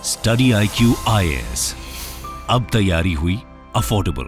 Study IQ IAS, अब तैयारी हुई अफोर्डेबल।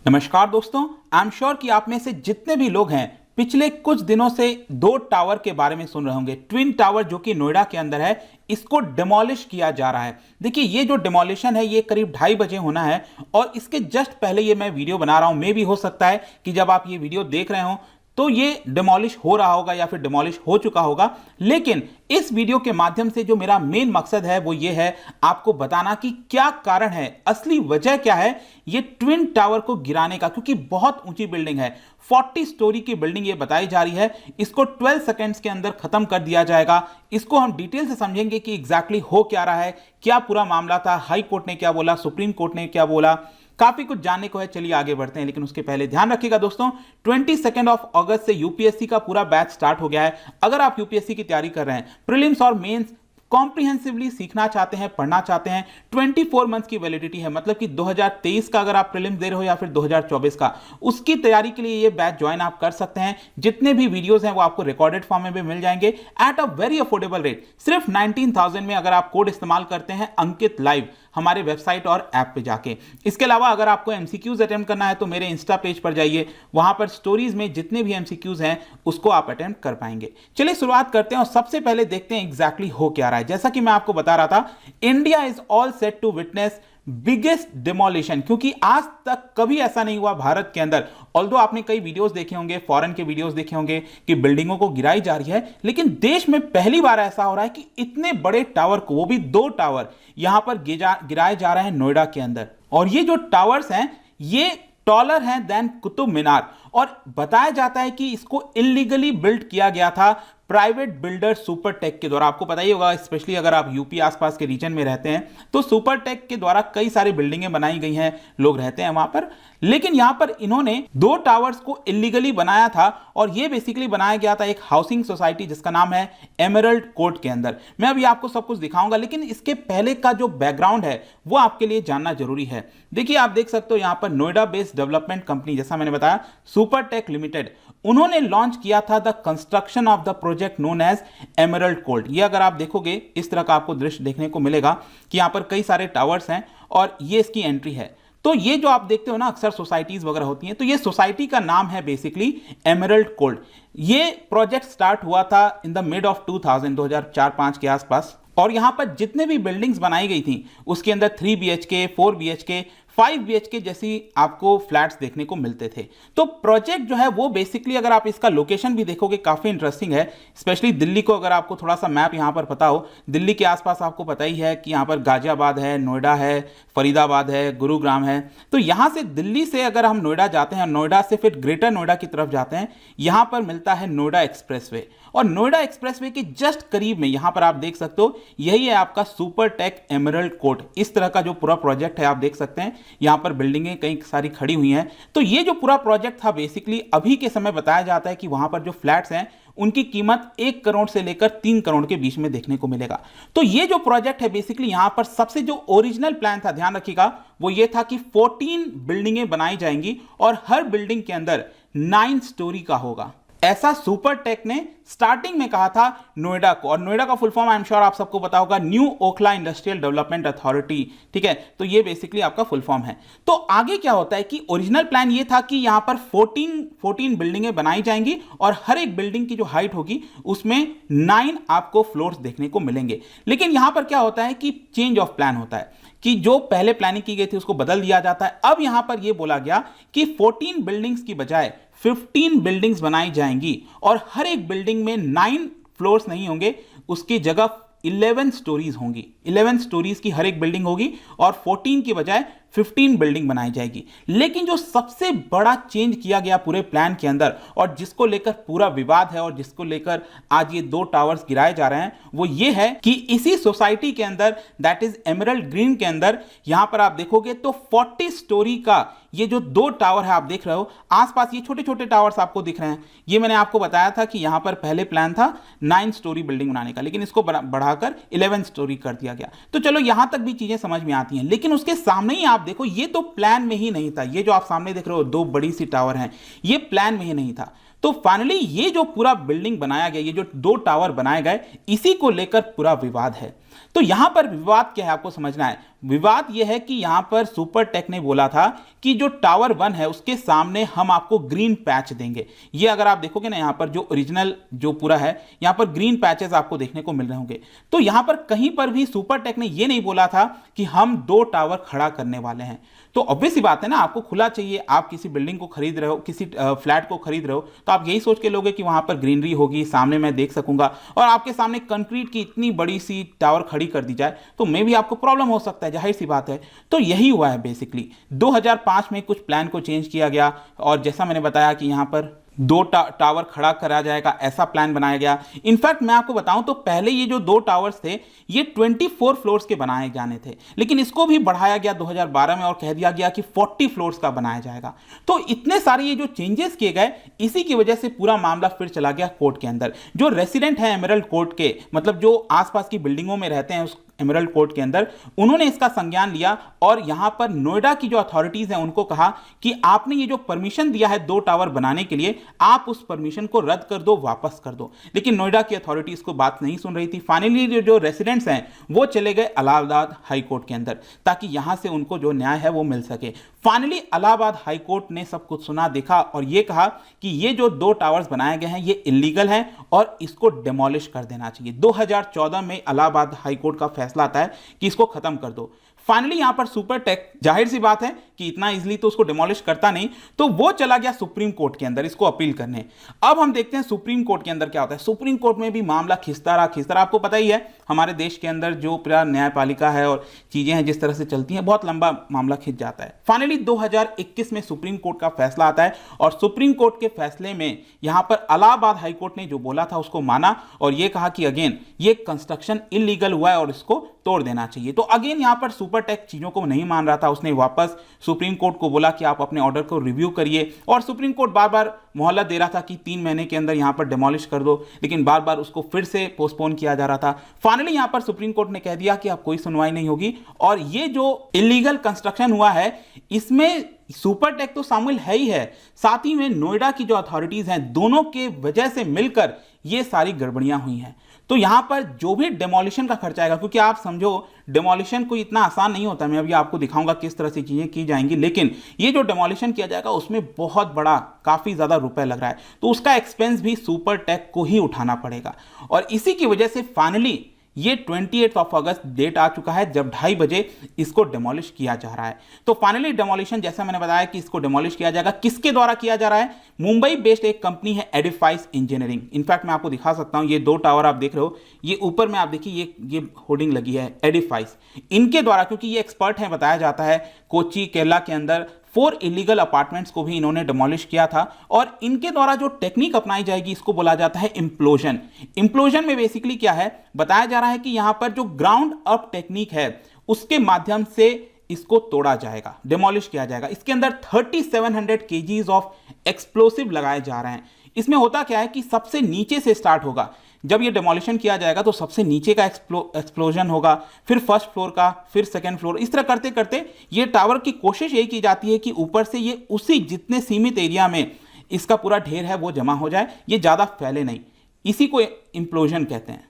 नमस्कार दोस्तों, आई एम श्योर कि आप में से जितने भी लोग हैं पिछले कुछ दिनों से दो टावर के बारे में सुन रहे होंगे। ट्विन टावर जो कि नोएडा के अंदर है, इसको डिमोलिश किया जा रहा है। देखिए, ये जो डिमोलिशन है ये करीब 2:30 बजे होना है और इसके जस्ट पहले ये मैं वीडियो बना रहा हूं। मे भी हो सकता है कि जब आप ये वीडियो देख रहे हो तो ये डिमोलिश हो रहा होगा या फिर डिमोलिश हो चुका होगा। लेकिन इस वीडियो के माध्यम से जो मेरा मेन मकसद है वो ये है आपको बताना कि क्या कारण है, असली वजह क्या है ये ट्विन टावर को गिराने का। क्योंकि बहुत ऊंची बिल्डिंग है, 40 स्टोरी की बिल्डिंग ये बताई जा रही है। इसको 12 सेकेंड्स के अंदर खत्म कर दिया जाएगा। इसको हम डिटेल से समझेंगे कि एग्जैक्टली हो क्या रहा है, क्या पूरा मामला था, हाई कोर्ट ने क्या बोला, सुप्रीम कोर्ट ने क्या बोला, काफी कुछ जानने को है। चलिए आगे बढ़ते हैं, लेकिन उसके पहले ध्यान रखिएगा दोस्तों, 22 अगस्त से यूपीएससी का पूरा बैच स्टार्ट हो गया है। अगर आप यूपीएससी की तैयारी कर रहे हैं, प्रीलिम्स और मेंस कॉम्प्रिहेंसिवली सीखना चाहते हैं, पढ़ना चाहते हैं, 24 मंथ्स की वैलिडिटी है। मतलब कि 2023 का अगर आप प्रीलिम्स दे रहे हो या फिर 2024 का, उसकी तैयारी के लिए ये बैच ज्वाइन आप कर सकते हैं। जितने भी वीडियोस हैं वो आपको रिकॉर्डेड फॉर्म में भी मिल जाएंगे at a very affordable rate, सिर्फ 19,000 में, अगर आप कोड इस्तेमाल करते हैं अंकित लाइव हमारे वेबसाइट और ऐप पे जाके। इसके अलावा अगर आपको एमसीक्यूज अटेम्प्ट करना है तो मेरे इंस्टा पेज पर जाइए, वहां पर स्टोरीज में जितने भी एमसीक्यूज हैं उसको आप अटेम्प्ट कर पाएंगे। चलिए शुरुआत करते हैं और सबसे पहले देखते हैं एग्जैक्टली हो क्या रहा है। जैसा कि मैं आपको बता रहा था, India is all set to witness biggest demolition, क्योंकि आज तक कभी ऐसा नहीं हुआ भारत के अंदर। ऑल्दो आपने कई वीडियोस देखे होंगे, फॉरेन के वीडियोस देखे होंगे कि बिल्डिंगों को गिराई जा रही है, लेकिन देश में पहली बार ऐसा हो रहा है कि इतने बड़े टावर को, वो भी 2 टावर यहां पर गिराए जा रहे हैं नोएडा के अंदर। और ये जो टावर्स हैं ये टॉलर हैं देन कुतुब मीनार, और बताया जाता है कि इसको इलीगली बिल्ड किया गया था प्राइवेट बिल्डर सुपरटेक के द्वारा। आपको पता ही होगा, स्पेशली अगर आप यूपी आसपास के रीजन में रहते हैं तो सुपरटेक के द्वारा कई सारी बिल्डिंगें बनाई गई हैं, लोग रहते हैं वहां पर। लेकिन यहां पर इन्होंने 2 टावर्स को इलीगली बनाया था और यह बेसिकली बनाया गया था एक हाउसिंग सोसाइटी जिसका नाम है एमरल्ड कोर्ट के अंदर। मैं अभी आपको सब कुछ दिखाऊंगा, लेकिन इसके पहले का जो बैकग्राउंड है वो आपके लिए जानना जरूरी है। देखिए, आप देख सकते हो यहां पर नोएडा बेस्ड डेवलपमेंट कंपनी, जैसा मैंने बताया सुपरटेक लिमिटेड, उन्होंने लॉन्च किया था the construction of the project known as Emerald Court. ये अगर आप देखोगे इस तरह का आपको दृश्य देखने को मिलेगा कि यहां पर कई सारे टावर्स हैं और ये इसकी एंट्री है। तो ये जो आप देखते हो ना, अक्सर सोसाइटीज वगैरह होती हैं, तो ये सोसाइटी का नाम है बेसिकली एमरल्ड कोर्ट। ये प्रोजेक्ट स्टार्ट हुआ था इन द मिड ऑफ 2004-5 के आसपास, और यहां पर जितने भी बिल्डिंग्स बनाई गई थी उसके अंदर 3 BHK, 4 BHK, 5 BHK जैसी आपको फ्लैट्स देखने को मिलते थे। तो प्रोजेक्ट जो है वो बेसिकली, अगर आप इसका लोकेशन भी देखोगे, काफी इंटरेस्टिंग है। स्पेशली दिल्ली को अगर आपको थोड़ा सा मैप यहां पर पता हो, दिल्ली के आसपास आपको पता ही है कि यहां पर गाजियाबाद है, नोएडा है, फरीदाबाद है, गुरुग्राम है। तो यहां से, दिल्ली से अगर हम नोएडा जाते हैं और नोएडा से फिर ग्रेटर नोएडा की तरफ जाते हैं, यहां पर मिलता है नोएडा एक्सप्रेसवे। और नोएडा एक्सप्रेसवे के जस्ट करीब में यहां पर आप देख सकते हो, यही है आपका सुपरटेक एमरल्ड कोर्ट। इस तरह का जो पूरा प्रोजेक्ट है आप देख सकते हैं, यहां पर बिल्डिंगें कई सारी खड़ी हुई हैं। तो ये जो पूरा प्रोजेक्ट था बेसिकली, अभी के समय बताया जाता है कि वहां पर जो फ्लैट्स हैं उनकी कीमत 1 करोड़ से लेकर 3 करोड़ के बीच में देखने को मिलेगा। तो ये जो प्रोजेक्ट है बेसिकली, यहां पर सबसे जो ओरिजिनल प्लान था, ध्यान रखिएगा, वो ये था कि 14 बिल्डिंगें बनाई जाएंगी और हर बिल्डिंग के अंदर 9 स्टोरी का होगा। ऐसा सुपरटेक ने स्टार्टिंग में कहा था नोएडा को, और नोएडा का full form I am sure आप सबको पता होगा, new Okhla industrial development authority. ठीक है, तो ये बेसिकली आपका फुल फॉर्म है। तो आगे क्या होता है कि ओरिजिनल प्लान ये था कि यहां पर 14 बिल्डिंगें बनाई जाएंगी और हर एक बिल्डिंग की जो हाइट होगी उसमें 9 आपको फ्लोर्स देखने को मिलेंगे। लेकिन यहां पर क्या होता है कि चेंज ऑफ प्लान होता है कि जो पहले प्लानिंग की गई थी उसको बदल दिया जाता है। अब यहां पर यह बोला गया कि 14 बिल्डिंग्स की बजाय 15 बिल्डिंग्स बनाई जाएंगी और हर एक बिल्डिंग में 9 फ्लोर्स नहीं होंगे, उसकी जगह 11 स्टोरीज होंगी। 11 स्टोरीज की हर एक बिल्डिंग होगी और 14 की बजाय 15 बिल्डिंग बनाई जाएगी। लेकिन जो सबसे बड़ा चेंज किया गया पूरे प्लान के अंदर और जिसको लेकर पूरा विवाद है और जिसको लेकर आज ये 2 टावर्स गिराए जा रहे हैं वो ये है कि इसी सोसाइटी के अंदर, दैट इज एमरल्ड ग्रीन के अंदर, यहां पर आप देखोगे तो 40 स्टोरी का ये जो 2 टावर है आप देख रहे हो, आसपास ये छोटे छोटे टावर्स आपको दिख रहे हैं। ये मैंने आपको बताया था कि यहां पर पहले प्लान था 9 स्टोरी बिल्डिंग बनाने का, लेकिन इसको बढ़ाकर 11 स्टोरी कर दिया गया। तो चलो यहां तक भी चीजें समझ में आती हैं, लेकिन उसके सामने ही आप देखो ये तो प्लान में ही नहीं था। ये जो आप सामने देख रहे हो 2 बड़ी सी टावर हैं, ये प्लान में ही नहीं था। तो फाइनली ये जो पूरा बिल्डिंग बनाया गया, ये जो 2 टावर बनाए गए, इसी को लेकर पूरा विवाद है। तो यहां पर विवाद क्या है आपको समझना है। विवाद यह है कि यहां पर सुपरटेक ने बोला था कि जो टावर 1 है उसके सामने हम आपको ग्रीन पैच देंगे। ये अगर आप देखोगे ना, यहां पर जो ओरिजिनल जो पूरा है, यहां पर ग्रीन पैचेस आपको देखने को मिल रहे होंगे। तो यहां पर कहीं पर भी सुपरटेक ने यह नहीं बोला था कि हम 2 टावर खड़ा करने वाले हैं। तो ऑब्वियस सी बात है ना, आपको खुला चाहिए। आप किसी बिल्डिंग को खरीद रहे हो, किसी फ्लैट को खरीद रहे हो, तो आप यही सोच के लोगे कि वहां पर ग्रीनरी होगी, सामने मैं देख सकूंगा, और आपके सामने कंक्रीट की इतनी बड़ी सी टावर खड़ी कर दी जाए तो मे भी आपको प्रॉब्लम हो सकता है, जाहिर सी बात है। तो यही हुआ है बेसिकली। 2005 में कुछ प्लान को चेंज किया गया और जैसा मैंने बताया कि यहां पर 2 टावर खड़ा करा जाएगा, ऐसा प्लान बनाया गया। इनफैक्ट मैं आपको बताऊं तो पहले ये जो 2 टावर्स थे ये 24 फ्लोर्स के बनाए जाने थे, लेकिन इसको भी बढ़ाया गया 2012 में और कह दिया गया कि 40 फ्लोर्स का बनाया जाएगा। तो इतने सारे ये जो चेंजेस किए गए, इसी की वजह से पूरा मामला फिर चला गया कोर्ट के अंदर। जो रेसिडेंट है एमरल्ड कोर्ट के, मतलब जो आसपास की बिल्डिंगों में रहते हैं उस एमरल्ड कोर्ट के अंदर, उन्होंने इसका संज्ञान लिया और यहां पर नोएडा की जो अथॉरिटीज हैं उनको कहा कि आपने ये जो परमिशन दिया है 2 टावर बनाने के लिए, आप उस परमिशन को रद्द कर दो, वापस कर दो। लेकिन नोएडा की अथॉरिटीज को बात नहीं सुन रही थी। फाइनली जो रेसिडेंट्स हैं वो चले गए इलाहाबाद हाई कोर्ट के अंदर, ताकि यहां से उनको जो न्याय है वो मिल सके। फाइनली इलाहाबाद हाई कोर्ट ने सब कुछ सुना, देखा और ये कहा कि ये जो 2 टावर्स बनाए गए हैं ये इलीगल हैं और इसको डिमोलिश कर देना चाहिए। 2014 में इलाहाबाद हाई कोर्ट का फैसला आता है कि इसको खत्म कर दो। फाइनली यहां पर सुपरटेक, जाहिर सी बात है कि इतना इजीली तो उसको डिमोलिश करता नहीं, तो वो चला गया सुप्रीम कोर्ट के अंदर इसको अपील करने। अब हम देखते हैं सुप्रीम कोर्ट के अंदर क्या होता है। सुप्रीम कोर्ट में भी मामला खिंचता रहा। आपको पता ही है हमारे देश के अंदर जो पूरा न्यायपालिका है और चीजें हैं जिस तरह से चलती हैं, बहुत लंबा मामला खिंच जाता है। फाइनली 2021 में सुप्रीम कोर्ट का फैसला आता है और सुप्रीम कोर्ट के फैसले में यहां पर इलाहाबाद हाई कोर्ट ने जो बोला था उसको माना और यह कहा कि अगेन ये कंस्ट्रक्शन इलीगल हुआ है और इसको तोड़ देना चाहिए। तो अगेन यहां पर सुपरटेक चीजों को नहीं मान रहा था, उसने वापस सुप्रीम कोर्ट को बोला कि आप अपने ऑर्डर को रिव्यू करिए, और सुप्रीम कोर्ट बार बार मोहलत दे रहा था कि 3 महीने के अंदर यहां पर डिमोलिश कर दो, लेकिन बार बार उसको फिर से पोस्टपोन किया जा रहा था। फाइनली यहां पर सुप्रीम कोर्ट ने कह दिया कि अब कोई सुनवाई नहीं होगी और ये जो इलीगल कंस्ट्रक्शन हुआ है इसमें सुपरटेक तो शामिल है ही है, साथ ही में नोएडा की जो अथॉरिटीज हैं, दोनों के वजह से मिलकर ये सारी गड़बड़ियां हुई हैं। तो यहां पर जो भी डेमोलिशन का खर्चा आएगा, क्योंकि आप समझो डेमोलिशन कोई इतना आसान नहीं होता, मैं अभी आपको दिखाऊंगा किस तरह से चीजें की जाएंगी, लेकिन ये जो डेमोलिशन किया जाएगा उसमें बहुत बड़ा, काफी ज्यादा रुपए लग रहा है, तो उसका एक्सपेंस भी सुपरटेक को ही उठाना पड़ेगा। और इसी की वजह से फाइनली ये 28 अगस्त डेट आ चुका है जब 2:30 बजे इसको डिमोलिश किया जा रहा है। तो फाइनली डिमोलिशन, जैसा मैंने बताया कि इसको डिमोलिश किया जाएगा, किसके द्वारा किया जा रहा है? मुंबई बेस्ड एक कंपनी है एडिफाइस इंजीनियरिंग। इनफैक्ट मैं आपको दिखा सकता हूं, ये 2 टावर आप देख रहे हो, ये ऊपर में आप देखिए ये होर्डिंग लगी है एडिफाइस, इनके द्वारा, क्योंकि ये एक्सपर्ट है, बताया जाता है कोची केरला के अंदर 4 इलीगल अपार्टमेंट्स को भी इन्होंने डिमोलिश किया था और इनके द्वारा जो टेक्निक अपनाई जाएगी इसको बोला जाता है इम्प्लोजन। इम्प्लोजन में बेसिकली क्या है, बताया जा रहा है कि यहां पर जो ग्राउंड अप टेक्निक है उसके माध्यम से इसको तोड़ा जाएगा, डिमोलिश किया जाएगा। इसके अंदर 3700 केजीज ऑफ एक्सप्लोसिव लगाए जा रहे हैं। इसमें होता क्या है कि सबसे नीचे से स्टार्ट होगा, जब ये डिमोलिशन किया जाएगा तो सबसे नीचे का एक्सप्लोजन होगा, फिर फर्स्ट फ्लोर का, फिर सेकंड फ्लोर, इस तरह करते करते ये टावर की कोशिश यही की जाती है कि ऊपर से ये उसी जितने सीमित एरिया में इसका पूरा ढेर है वो जमा हो जाए, ये ज़्यादा फैले नहीं, इसी को इम्प्लोजन कहते हैं।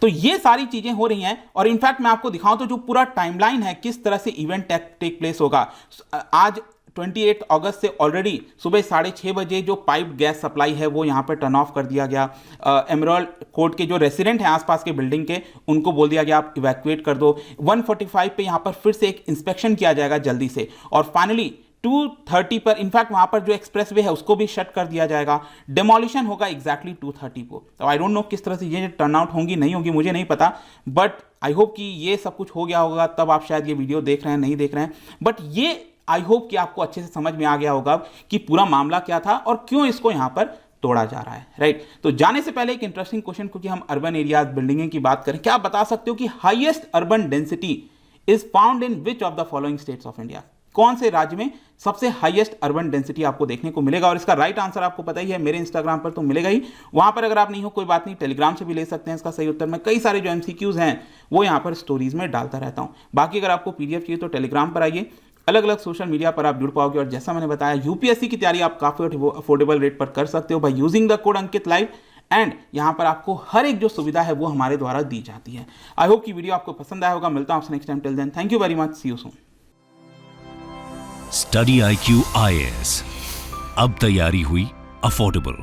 तो ये सारी चीजें हो रही हैं और इनफैक्ट मैं आपको दिखाऊं तो जो पूरा टाइमलाइन है, किस तरह से इवेंट टेक प्लेस होगा। आज 28 अगस्त से ऑलरेडी सुबह 6:30 बजे जो पाइप गैस सप्लाई है वो यहाँ पर टर्न ऑफ कर दिया गया। एमरल्ड कोर्ट के जो रेसिडेंट हैं आसपास के बिल्डिंग के, उनको बोल दिया गया आप इवैक्यूएट कर दो। 145 पे यहाँ पर फिर से एक इंस्पेक्शन किया जाएगा जल्दी से, और फाइनली 230 पर, इनफैक्ट वहां पर जो एक्सप्रेसवे है उसको भी शट कर दिया जाएगा। डेमोलिशन होगा एग्जैक्टली 230 को। तो आई डोंट नो किस तरह से ये टर्न आउट होंगी नहीं होंगी मुझे नहीं पता, बट आई होप कि ये सब कुछ हो गया होगा, तब आप शायद ये वीडियो देख रहे हैं नहीं देख रहे हैं, बट ये आई होप कि आपको अच्छे से समझ में आ गया होगा कि पूरा मामला क्या था और क्यों इसको यहां पर तोड़ा जा रहा है, राइट। तो जाने से पहले एक इंटरेस्टिंग क्वेश्चन, क्योंकि हम अर्बन एरियाज बिल्डिंग की बात करें, क्या आप बता सकते हो कि highest urban density is found in which of the following states of India? कौन से राज्य में सबसे हाईएस्ट अर्बन डेंसिटी आपको देखने को मिलेगा? और इसका राइट आंसर आपको पता ही है, मेरे इंस्टाग्राम पर तो मिलेगा ही, वहां पर अगर आप नहीं हो कोई बात नहीं, टेलीग्राम से भी ले सकते हैं इसका सही उत्तर। मैं कई सारे जो एमसीक्यूज हैं वो यहां पर स्टोरीज में डालता रहता हूं। बाकी अगर आपको पीडीएफ चाहिए तो टेलीग्राम पर आइए, अलग अलग सोशल मीडिया पर आप जुड़ पाओगे। और जैसा मैंने बताया, यूपीएससी की तैयारी आप काफी अफोर्डेबल रेट पर कर सकते हो by using the code Ankit live, and यहां पर आपको हर एक जो सुविधा है वो हमारे द्वारा दी जाती है। आई होप कि वीडियो आपको पसंद आया होगा। मिलता हूं आपसे next time. Till then, thank you very much, see you soon. Study IQ IAS, अब तैयारी हुई अफोर्डेबल।